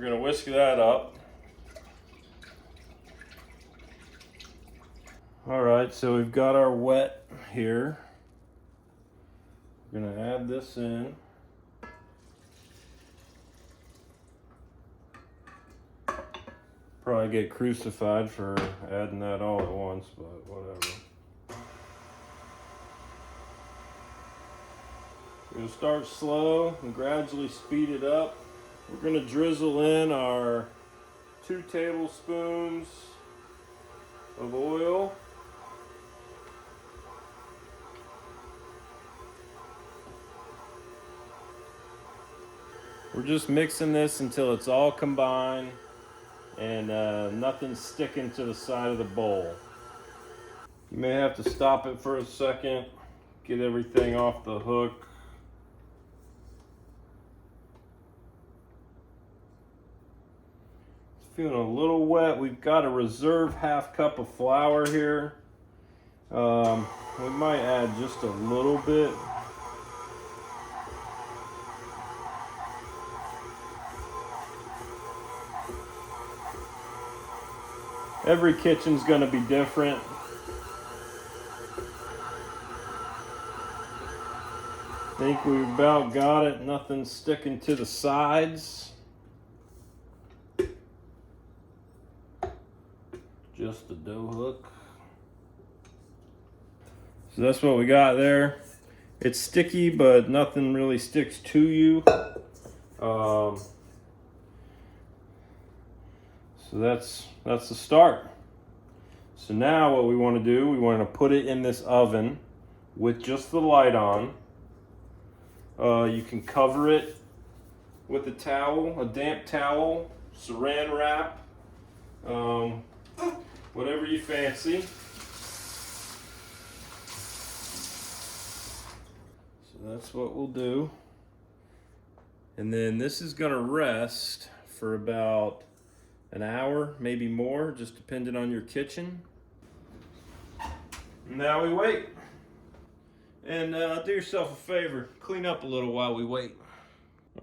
We're gonna whisk that up. All right, so we've got our wet here. We're gonna add this in. Probably get crucified for adding that all at once, but whatever. We're gonna start slow and gradually speed it up. We're gonna drizzle in our 2 tablespoons of oil. We're just mixing this until it's all combined and nothing's sticking to the side of the bowl. You may have to stop it for a second, get everything off the hook. It's feeling a little wet. We've got a reserve half cup of flour here. We might add just a little bit. Every kitchen's gonna be different. I think we've about got it. Nothing's sticking to the sides. Just the dough hook. So that's what we got there. It's sticky, but nothing really sticks to you. So that's the start. So now what we want to do, we want to put it in this oven with just the light on. You can cover it with a towel, a damp towel, saran wrap, whatever you fancy. So that's what we'll do. And then this is going to rest for about an hour, maybe more, just depending on your kitchen. Now we wait. And do yourself a favor, clean up a little while we wait.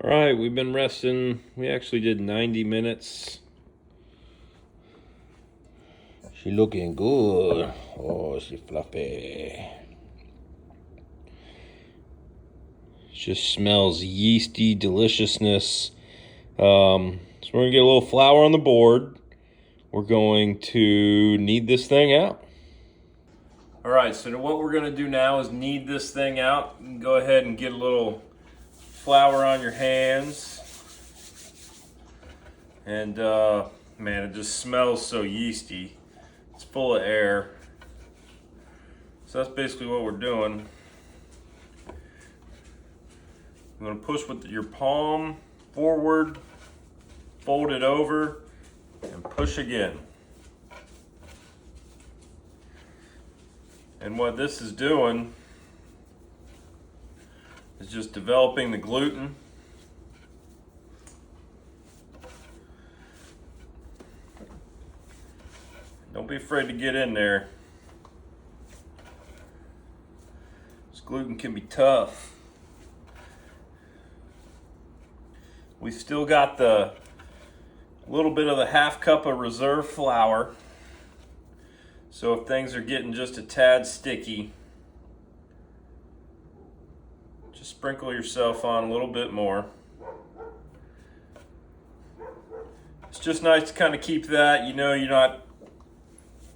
All right, we've been resting. We actually did 90 minutes. She looking good. Oh, she fluffy. Just smells yeasty deliciousness. So we're gonna get a little flour on the board. We're going to knead this thing out. All right, so what we're gonna do now is knead this thing out. You can go ahead and get a little flour on your hands. And man, it just smells so yeasty. It's full of air. So that's basically what we're doing. You're gonna push with your palm forward, fold it over, and push again. And what this is doing is just developing the gluten. Don't be afraid to get in there. This gluten can be tough. We still got the little bit of the half cup of reserve flour. So if things are getting just a tad sticky, just sprinkle yourself on a little bit more. It's just nice to kind of keep that, you know, you're not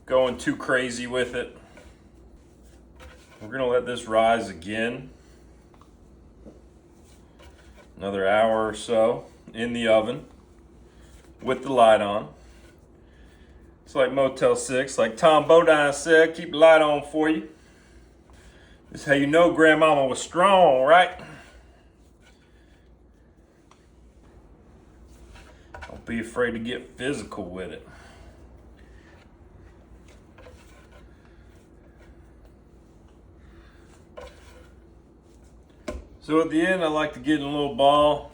going too crazy with it. We're gonna let this rise again. Another hour or so in the oven with the light on. It's like Motel 6, like Tom Bodine said, keep the light on for you. This is how you know Grandmama was strong, right? Don't be afraid to get physical with it. So at the end, I like to get in a little ball,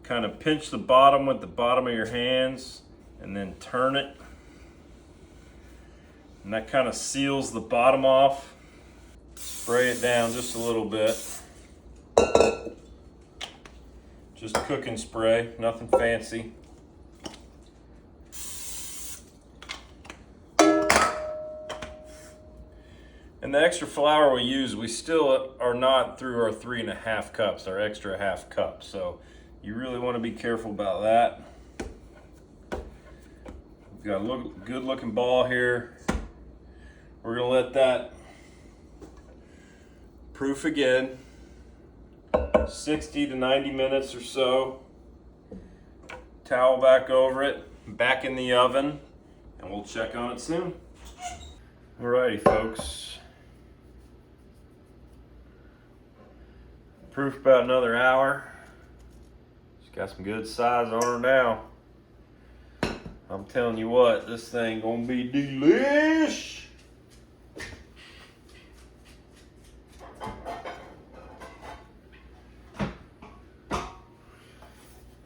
kind of pinch the bottom with the bottom of your hands, and then turn it. And that kind of seals the bottom off. Spray it down just a little bit. Just cooking spray, nothing fancy. And the extra flour we use, we still are not through our 3.5 cups, our extra half cup. So you really want to be careful about that. We've got a good looking ball here. We're gonna let that proof again, 60 to 90 minutes or so. Towel back over it, back in the oven, and we'll check on it soon. Alrighty, folks. Proof about another hour. She's got some good size on her now. I'm telling you what, this thing gonna be delish.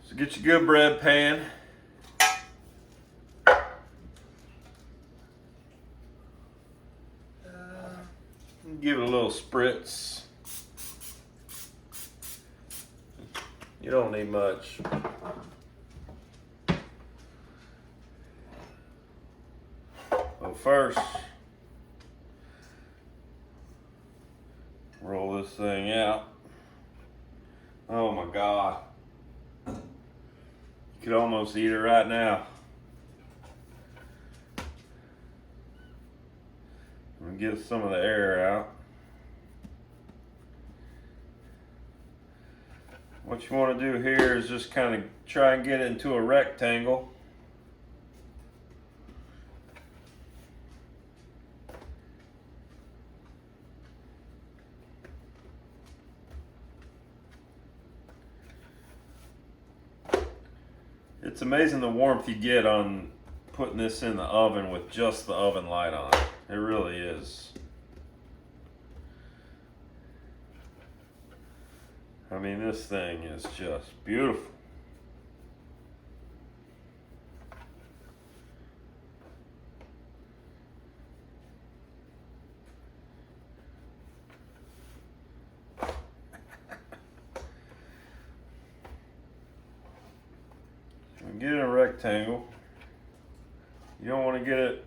So get your good bread pan. Give it a little spritz. You don't need much. Well, first, roll this thing out. Oh my God. You could almost eat it right now. I'm gonna get some of the air out. What you want to do here is just kind of try and get it into a rectangle. It's amazing the warmth you get on putting this in the oven with just the oven light on. It really is. I mean, this thing is just beautiful. Get it in a rectangle. You don't want to get it,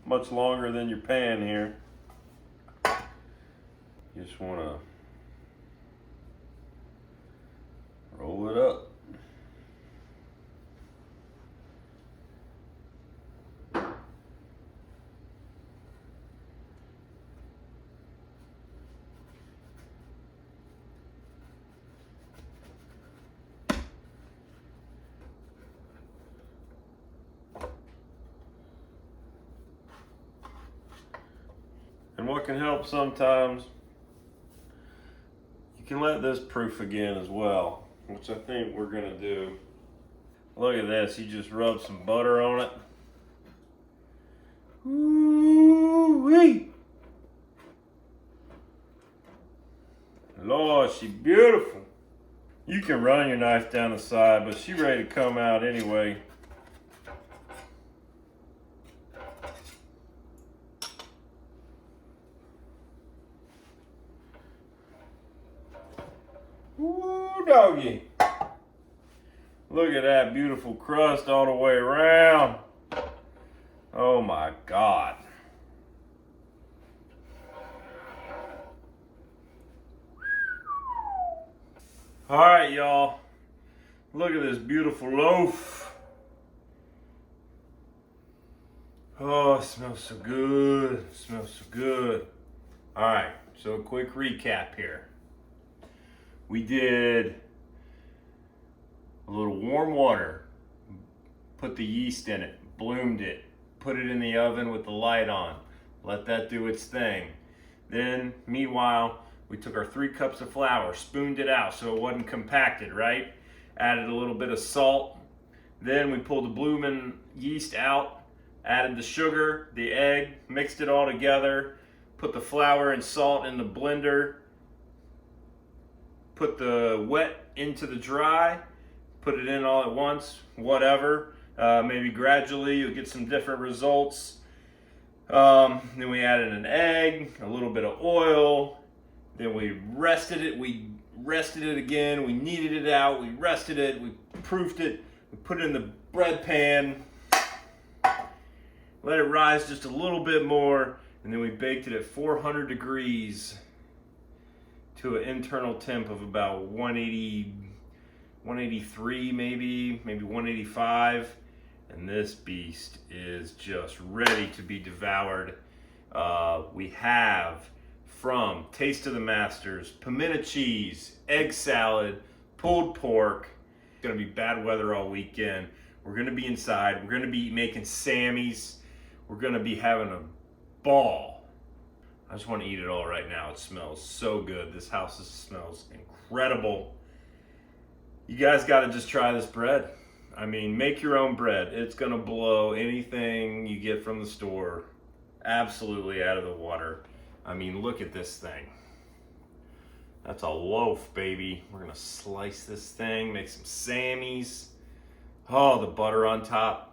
much longer than your pan here. You just want to roll it up. And what can help sometimes, you can let this proof again as well, which I think we're gonna do. Look at this, you just rub some butter on it. Ooh-wee. Lord, she's beautiful. You can run your knife down the side, but she's ready to come out anyway. Ooh, doggy. Look at that beautiful crust all the way around. Oh my God. All right, y'all. Look at this beautiful loaf. Oh, it smells so good. It smells so good. All right, so a quick recap here. We did a little warm water, put the yeast in it, bloomed it, put it in the oven with the light on, let that do its thing. Then, meanwhile, we took our 3 cups of flour, spooned it out so it wasn't compacted, right? Added a little bit of salt. Then we pulled the blooming yeast out, added the sugar, the egg, mixed it all together, put the flour and salt in the blender, put the wet into the dry, put it in all at once, whatever. Maybe gradually you'll get some different results. Then we added an egg, a little bit of oil. Then we rested it. We rested it again. We kneaded it out. We rested it. We proofed it. We put it in the bread pan. Let it rise just a little bit more. And then we baked it at 400 degrees to an internal temp of about 180, 183 maybe 185. And this beast is just ready to be devoured. We have from Taste of the Masters, pimento cheese, egg salad, pulled pork. It's gonna be bad weather all weekend. We're gonna be inside. We're gonna be making Sammy's. We're gonna be having a ball. I just want to eat it all right now. It smells so good. This house smells incredible. You guys got to just try this bread. I mean, make your own bread. It's gonna blow anything you get from the store absolutely out of the water. I mean, look at this thing. That's a loaf, baby. We're gonna slice this thing, make some Sammy's. Oh, the butter on top.